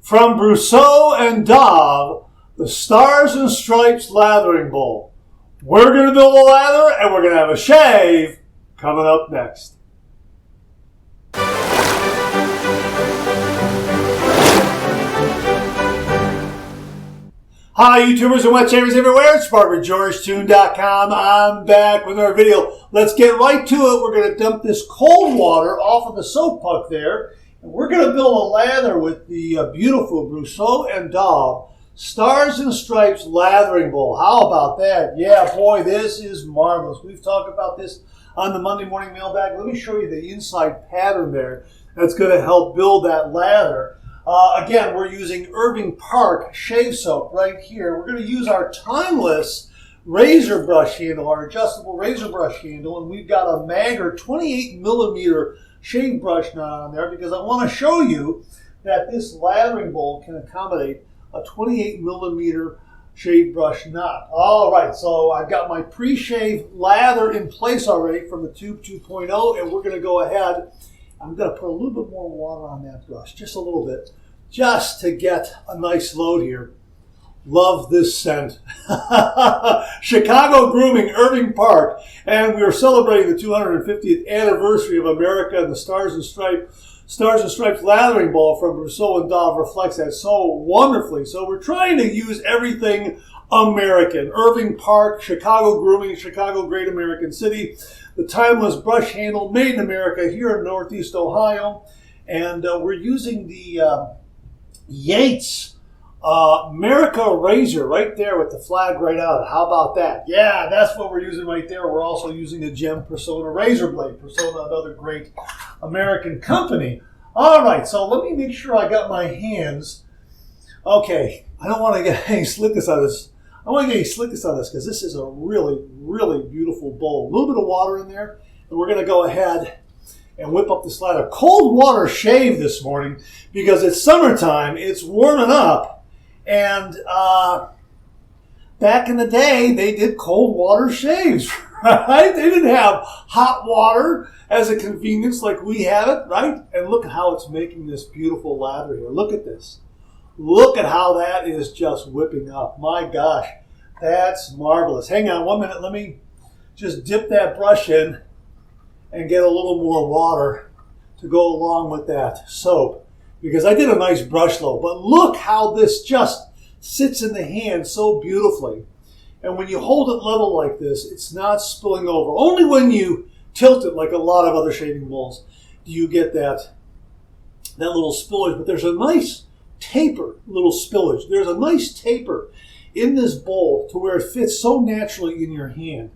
From Brousseau and Dov, the Stars and Stripes Lathering Bowl. We're going to build a lather and we're going to have a shave coming up next. Hi YouTubers and wet shavers everywhere, it's BarberGeorgeTune.com. I'm back with another video. Let's get right to it. We're going to dump this cold water off of the soap puck there. And we're going to build a lather with the beautiful Brousseau and Dov Stars and Stripes Lathering Bowl. How about that? Yeah, boy, this is marvelous. We've talked about this on the Monday morning mailbag. Let me show you the inside pattern there. That's going to help build that lather. Again, we're using Irving Park shave soap right here. We're going to use our timeless razor brush handle, our adjustable razor brush handle, and we've got a Magger 28 millimeter shave brush knot on there because I want to show you that this lathering bowl can accommodate a 28 millimeter shave brush knot. All right, so I've got my pre-shave lather in place already from the Tube 2.0, and we're going to go ahead. I'm going to put a little bit more water on that brush, just a little bit, just to get a nice load here. Love this scent. Chicago Grooming, Irving Park, and we are celebrating the 250th anniversary of America, and the Stars and Stripes Lathering Bowl from Brousseau and Dov reflects that so wonderfully. So we're trying to use everything American. Irving Park, Chicago Grooming, Chicago Great American City, the timeless brush handle made in America here in Northeast Ohio, and we're using the Yates America razor right there with the flag right out. How about that? Yeah, that's what we're using right there. We're also using the Gem Persona razor blade. Persona, another great American company. All right, so let me make sure I got my hands. Okay, I don't want to get any slickness on this. I want to get any slickness on this because this is a really, really beautiful bowl. A little bit of water in there, and we're going to go ahead and whip up this lather. Cold water shave this morning because it's summertime. It's warming up. And back in the day, they did cold water shaves, right? They didn't have hot water as a convenience like we have it, right? And look at how it's making this beautiful lather here. Look at this. Look at how that is just whipping up. My gosh, that's marvelous. Hang on 1 minute. Let me just dip that brush in and get a little more water to go along with that soap, because I did a nice brush load. But look how this just sits in the hand so beautifully. And when you hold it level like this, it's not spilling over. Only when you tilt it like a lot of other shaving bowls do you get that little spillage. But there's a nice taper, little spillage. There's a nice taper in this bowl to where it fits so naturally in your hand.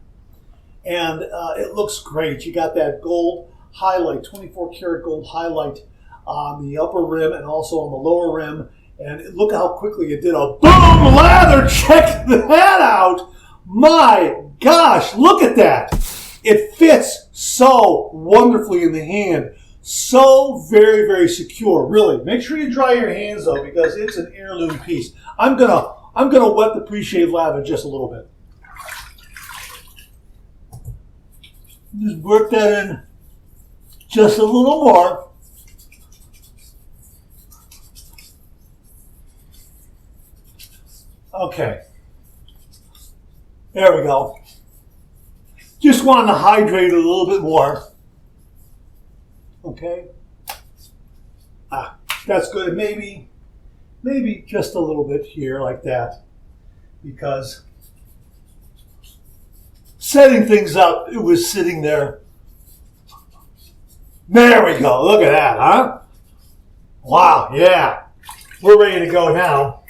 And it looks great. You got that gold highlight, 24 karat gold highlight on the upper rim and also on the lower rim. And look how quickly it did a boom lather. Check that out. My gosh, look at that. It fits so wonderfully in the hand. So very, very secure. Really, make sure you dry your hands though, because it's an heirloom piece. I'm gonna wet the pre-shave lather just a little bit. Just work that in just a little more. Okay. There we go. Just wanted to hydrate it a little bit more. Okay. That's good. Maybe just a little bit here like that, because setting things up, it was sitting there. There we go. Look at that, huh? Wow, yeah. We're ready to go now.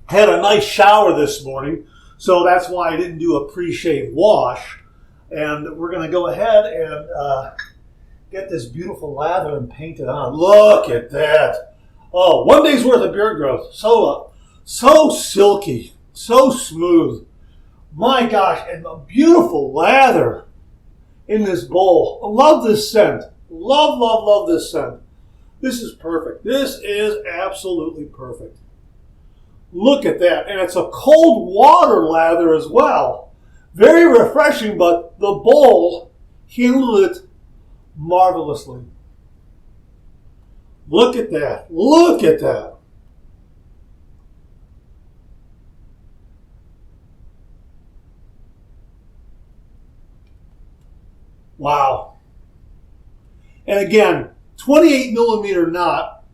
Had a nice shower this morning, so that's why I didn't do a pre-shave wash. And we're going to go ahead and get this beautiful lather and paint it on. Look at that. Oh, 1 day's worth of beard growth. So silky, so smooth. My gosh, and a beautiful lather in this bowl. I love this scent. Love, love, love this scent. This is perfect. This is absolutely perfect. Look at that. And it's a cold water lather as well. Very refreshing, but the bowl handled it marvelously. Look at that. Look at that. Wow. And again, 28 millimeter knot,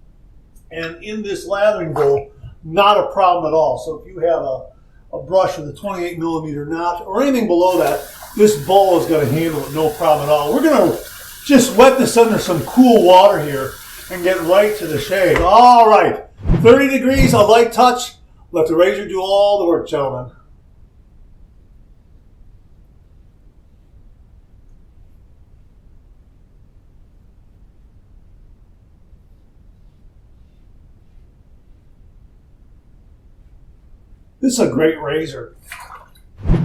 and in this lathering bowl, not a problem at all. So if you have a brush with a 28 millimeter knot or anything below that, this bowl is going to handle it no problem at all. We're going to just wet this under some cool water here and get right to the shave. All right, 30 degrees, a light touch. Let the razor do all the work, gentlemen. This is a great razor.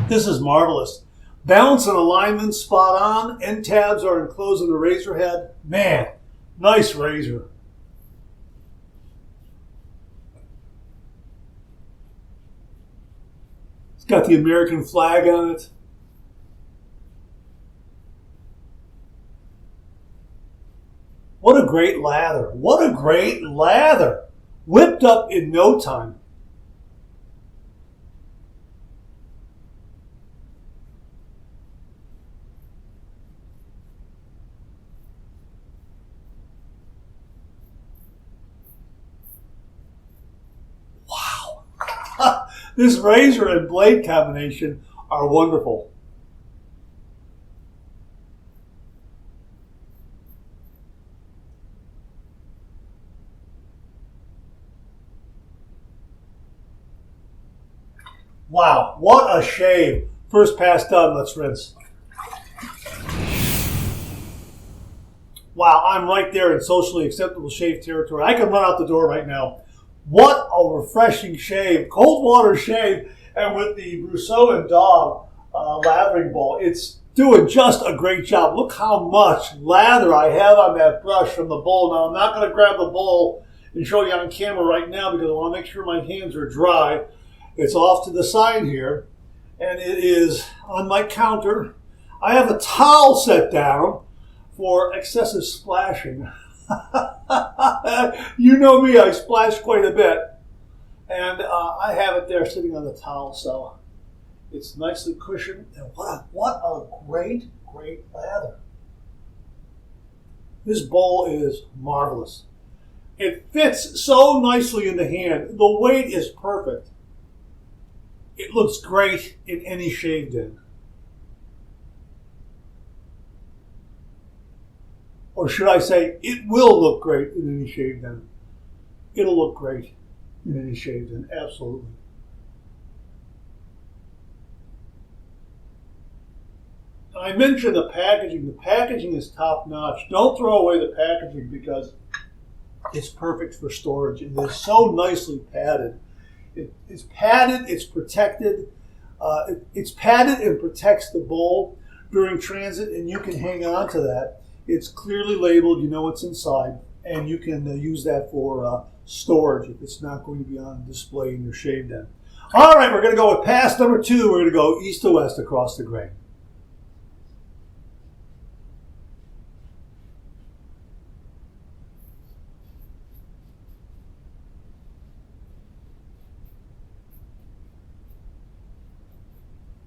This is marvelous. Balance and alignment spot on. End tabs are enclosed in the razor head. Man, nice razor. It's got the American flag on it. What a great lather. What a great lather. Whipped up in no time. This razor and blade combination are wonderful. Wow, what a shave. First pass done, let's rinse. Wow, I'm right there in socially acceptable shave territory. I can run out the door right now. What a refreshing shave, cold water shave, and with the Brousseau Dov lathering ball, it's doing just a great job. Look how much lather I have on that brush from the bowl. Now, I'm not going to grab the bowl and show you on camera right now because I want to make sure my hands are dry. It's off to the side here, and it is on my counter. I have a towel set down for excessive splashing. You know me, I splash quite a bit. And I have it there sitting on the towel, so it's nicely cushioned. And what a great, great lather. This bowl is marvelous. It fits so nicely in the hand. The weight is perfect. It looks great in any shaved in. Or should I say, it will look great in any shaved in. It'll look great in any shaved in, absolutely. I mentioned the packaging. The packaging is top notch. Don't throw away the packaging because it's perfect for storage. It is so nicely padded. It's padded, it's protected. It's padded and protects the bowl during transit, and you can hang on to that. It's clearly labeled, you know what's inside, and you can use that for storage if it's not going to be on display in your shaved end. All right, we're going to go with pass number 2. We're going to go east to west across the grain.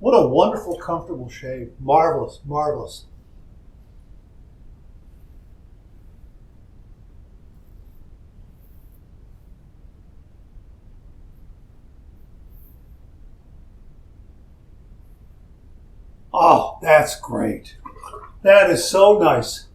What a wonderful, comfortable shave. Marvelous, marvelous. Oh, that's great. That is so nice.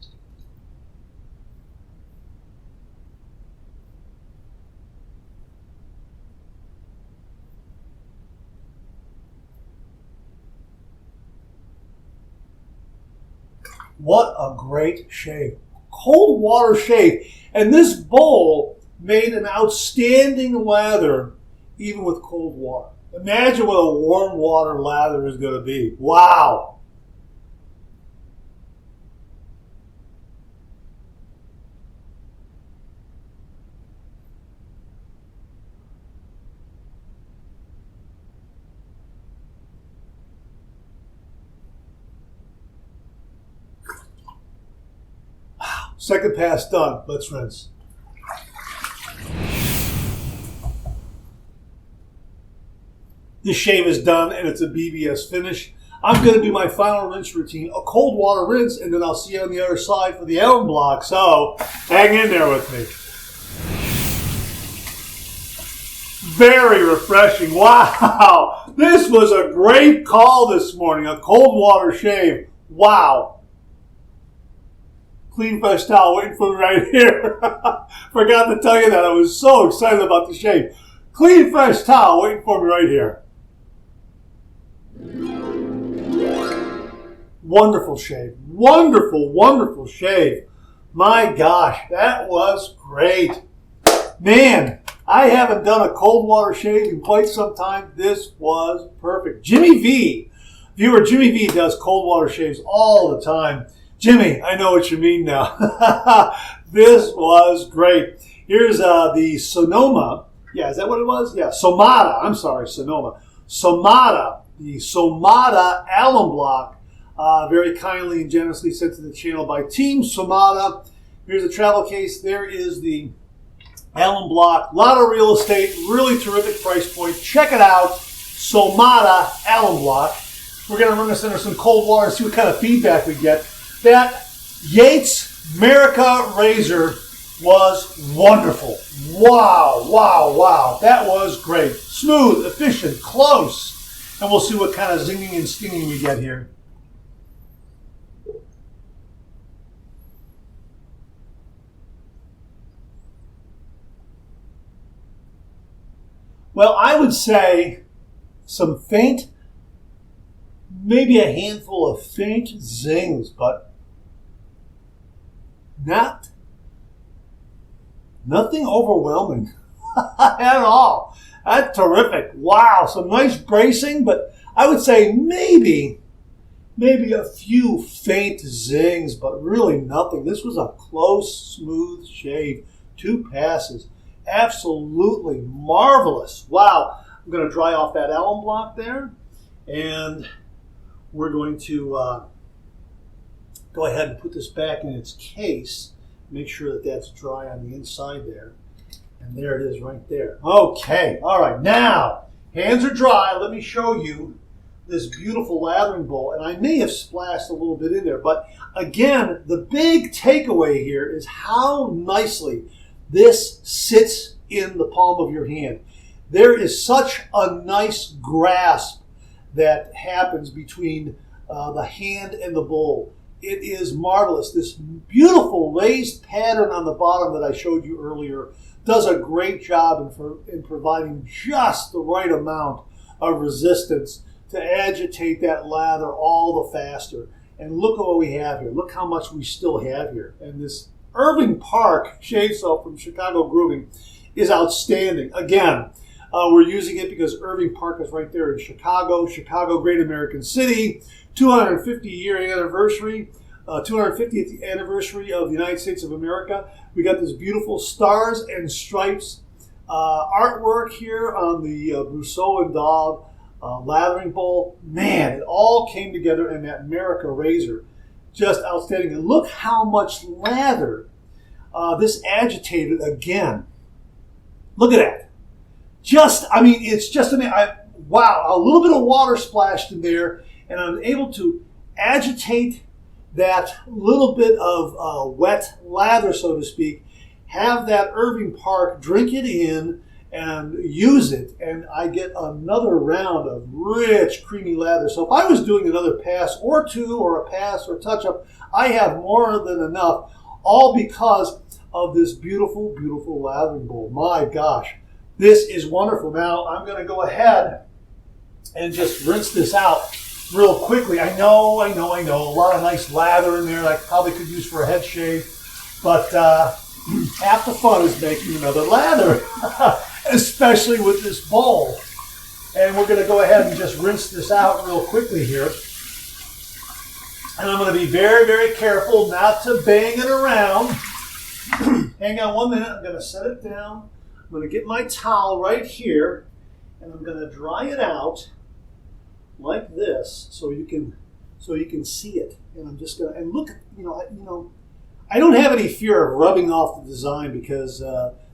What a great shave. Cold water shave. And this bowl made an outstanding lather even with cold water. Imagine what a warm water lather is going to be. Wow. Wow. Second pass done. Let's rinse. This shave is done and it's a BBS finish. I'm going to do my final rinse routine, a cold water rinse, and then I'll see you on the other side for the alum block. So hang in there with me. Very refreshing. Wow. This was a great call this morning. A cold water shave. Wow. Clean fresh towel waiting for me right here. Forgot to tell you that. I was so excited about the shave. Clean fresh towel waiting for me right here. Wonderful shave. Wonderful, wonderful shave. My gosh, that was great. Man, I haven't done a cold water shave in quite some time. This was perfect. Jimmy V. Viewer Jimmy V does cold water shaves all the time. Jimmy, I know what you mean now. This was great. Here's the Sonoma. Yeah, is that what it was? Yeah, Somata. I'm sorry, Sonoma. Somata. The Somata alum block. Very kindly and generously sent to the channel by Team Somata. Here's the travel case. There is the alum block. A lot of real estate. Really terrific price point. Check it out. Somata alum block. We're going to run this under some cold water and see what kind of feedback we get. That Yates America razor was wonderful. Wow, wow, wow. That was great. Smooth, efficient, close. And we'll see what kind of zinging and stinging we get here. Well, I would say some faint, maybe a handful of faint zings, but nothing overwhelming at all. That's terrific. Wow, some nice bracing, but I would say maybe a few faint zings, but really nothing. This was a close, smooth shave. 2 passes. Absolutely marvelous. Wow. I'm going to dry off that alum block there, and we're going to go ahead and put this back in its case. Make sure that that's dry on the inside there. And there it is right there. Okay. All right. Now, hands are dry. Let me show you this beautiful lathering bowl. And I may have splashed a little bit in there. But again, the big takeaway here is how nicely this sits in the palm of your hand. There is such a nice grasp that happens between the hand and the bowl. It is marvelous. This beautiful raised pattern on the bottom that I showed you earlier does a great job in providing just the right amount of resistance to agitate that lather all the faster. And look at what we have here. Look how much we still have here. And this Irving Park shave soap from Chicago Grooming is outstanding. Again, we're using it because Irving Park is right there in Chicago. Chicago, great American city. 250-year anniversary, 250th anniversary of the United States of America. We got this beautiful stars and stripes artwork here on the Brousseau Dov lathering bowl. Man, it all came together in that America razor. Just outstanding. And look how much lather this agitated again. Look at that. It's just wow, a little bit of water splashed in there, and I'm able to agitate that little bit of wet lather, so to speak, have that Irving Park, drink it in, and use it, and I get another round of rich, creamy lather. So if I was doing another pass or two, or a pass or touch-up, I have more than enough, all because of this beautiful, beautiful lathering bowl. My gosh, this is wonderful. Now, I'm going to go ahead and just rinse this out real quickly. I know, a lot of nice lather in there that I probably could use for a head shave, but half the fun is making another lather, especially with this bowl. And we're going to go ahead and just rinse this out real quickly here. And I'm going to be very, very careful not to bang it around. Hang on 1 minute. I'm going to set it down. I'm going to get my towel right here, and I'm going to dry it out like this, so you can see it. And I'm just going to, and look, I don't have any fear of rubbing off the design, because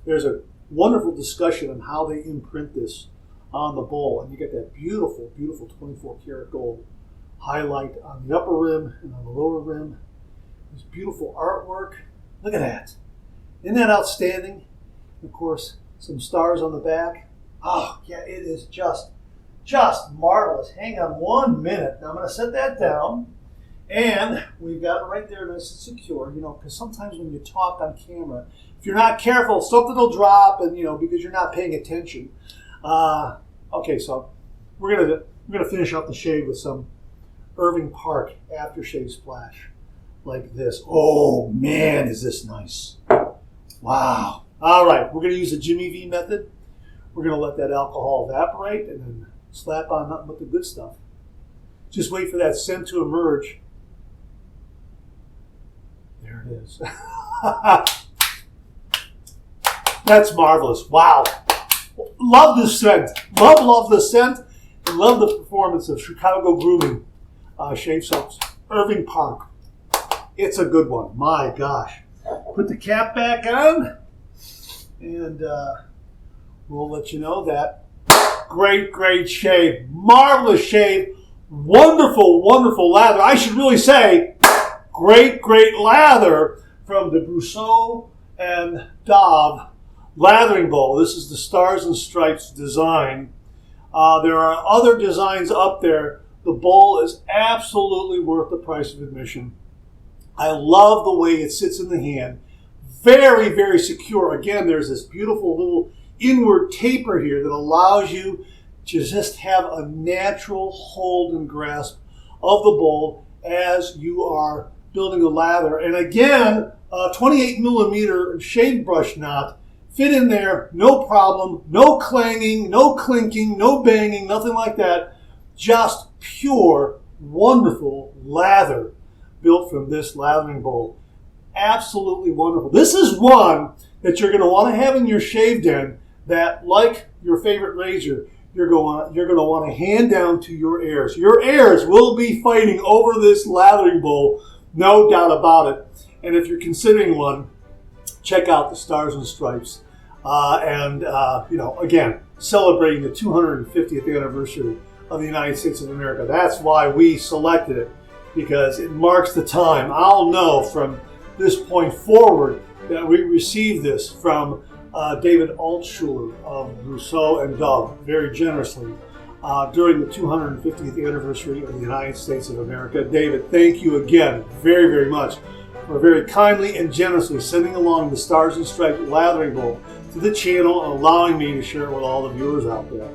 there's a wonderful discussion on how they imprint this on the bowl, and you get that beautiful, beautiful 24 karat gold highlight on the upper rim and on the lower rim. This beautiful artwork. Look at that. Isn't that outstanding? Of course, some stars on the back. Oh, yeah, it is just marvelous. Hang on 1 minute. Now I'm going to set that down. And we've got it right there nice and secure, because sometimes when you talk on camera, if you're not careful, something will drop and, because you're not paying attention. Okay, so we're gonna finish up the shade with some Irving Park aftershave splash like this. Oh man, is this nice. Wow. All right, we're gonna use the Jimmy V method. We're gonna let that alcohol evaporate and then slap on nothing but the good stuff. Just wait for that scent to emerge. There it is. That's marvelous. Wow. Love this scent. Love the scent. And love the performance of Chicago Grooming Shave Soaps. Irving Park. It's a good one. My gosh. Put the cap back on. And we'll let you know that. Great shave. Marvelous shave. Wonderful lather. I should really say great lather from the Brousseau Dov lathering bowl. This is the Stars and Stripes design. There are other designs up there. The bowl is absolutely worth the price of admission. I love the way it sits in the hand. Very secure. Again, there's this beautiful little inward taper here that allows you to just have a natural hold and grasp of the bowl as you are building a lather. And again, a 28 millimeter shave brush knot fit in there, no problem, no clanging, no clinking, no banging, nothing like that. Just pure, wonderful lather built from this lathering bowl. Absolutely wonderful. This is one that you're going to want to have in your shave den that, like your favorite razor, you're going to want to hand down to your heirs. Your heirs will be fighting over this lathering bowl, no doubt about it. And if you're considering one, check out the Stars and Stripes. Again, celebrating the 250th anniversary of the United States of America. That's why we selected it, because it marks the time. I'll know from this point forward that we received this from David Altshuler of Brousseau Dov very generously during the 250th anniversary of the United States of America. David, thank you again very much for very kindly and generously sending along the Stars and Stripes lathering bowl to the channel and allowing me to share it with all the viewers out there.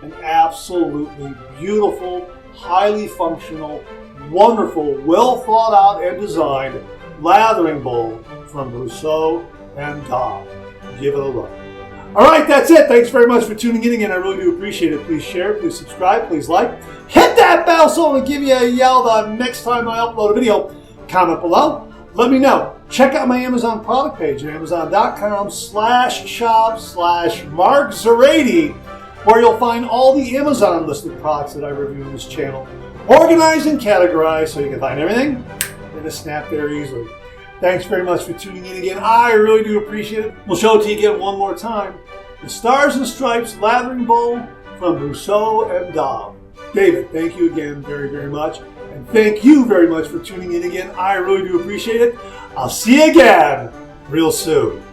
An absolutely beautiful, highly functional, wonderful, well thought out and designed lathering bowl from Brousseau Dov. Give it a look. All right, that's it. Thanks very much for tuning in again. I really do appreciate it. Please share, please subscribe, please like. Hit that bell so it'll give you a yell the next time I upload a video. Comment below. Let me know. Check out my Amazon product page at amazon.com/shop/Mark Zarady, where you'll find all the Amazon listed products that I review on this channel, organized and categorized so you can find everything in a snap there easily. Thanks very much for tuning in again. I really do appreciate it. We'll show it to you again one more time. The Stars and Stripes lathering bowl from Brousseau Dov. David, thank you again very much. And thank you very much for tuning in again. I really do appreciate it. I'll see you again real soon.